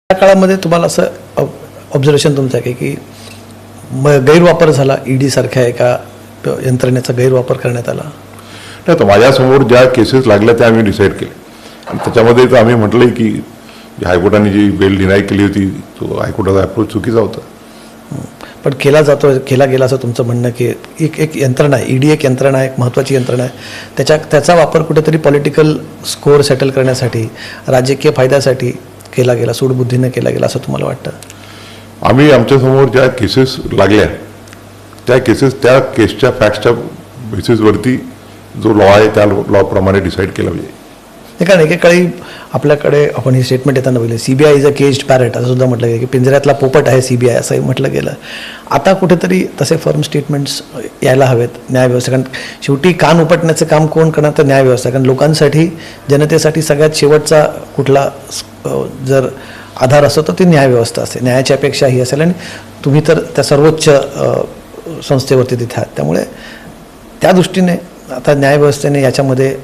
त्या काळामध्ये तुम्हाला असं ऑब्झर्वेशन तुमचं आहे की गैरवापर झाला ईडी सारख्या एका यंत्रणेचा गैरवापर करण्यात आला? नाही, तर माझ्यासमोर ज्या केसेस लागल्या त्या आम्ही डिसाईड केले आणि त्याच्यामध्ये तर आम्ही म्हटलंय की हायकोर्टाने जी बेल डिनाय केली होती तो हायकोर्टाचा अप्रोच चुकीचा होता. पण केला गेला असं तुमचं म्हणणं की एक यंत्रणा आहे, ईडी एक यंत्रणा आहे, एक महत्त्वाची यंत्रणा आहे, त्याचा वापर कुठेतरी पॉलिटिकल स्कोअर सेटल करण्यासाठी, राजकीय फायद्यासाठी केला गेला, सूडबुद्धीने केला गेला असं तुम्हाला वाटतं? आम्ही आमच्यासमोर ज्या केसेस लागल्या त्या केसच्या फॅक्ट्सच्या बेसिसवरती जो लॉ आहे त्या लॉप्रमाणे डिसाईड केला पाहिजे. कारण एकेकाळी आपल्याकडे आपण ही स्टेटमेंट येताना बघितलं, CBI is a caged parrot असं सुद्धा म्हटलं गेलं की पिंजऱ्यातला पोपट आहे सीबीआय असंही म्हटलं गेलं. आता कुठेतरी तसे फर्म स्टेटमेंट्स यायला हवेत न्यायव्यवस्था, कारण शेवटी कान उपटण्याचं काम कोण करणार तर न्यायव्यवस्था. कारण लोकांसाठी, जनतेसाठी सगळ्यात शेवटचा कुठला जर आधार असतो तर ती न्यायव्यवस्था असते, न्यायाची अपेक्षा ही असेल आणि तुम्ही तर त्या सर्वोच्च संस्थेवरती तिथे आहात. त्यामुळे त्या दृष्टीने आता न्यायव्यवस्थेने याच्यामध्ये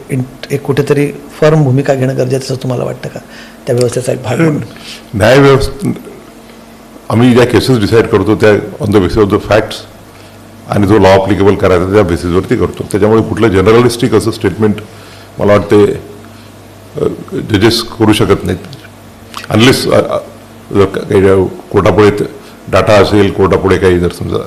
एक कुठेतरी फर्म भूमिका घेणं गरजेचं असं तुम्हाला वाटतं का, त्या व्यवस्थेचा एक भाग म्हणून? न्यायव्यवस्था आम्ही ज्या केसेस डिसाईड करतो त्या on the basis of the facts आणि जो लॉ अप्लिकेबल करायचा त्या बेसिसवरती करतो. त्याच्यामुळे कुठलं जनरलिस्टिक असं स्टेटमेंट मला वाटते जजेस करू शकत नाहीत अनलेस जर काही कोर्टापुढे डाटा असेल, कोर्टापुढे काही जर समजा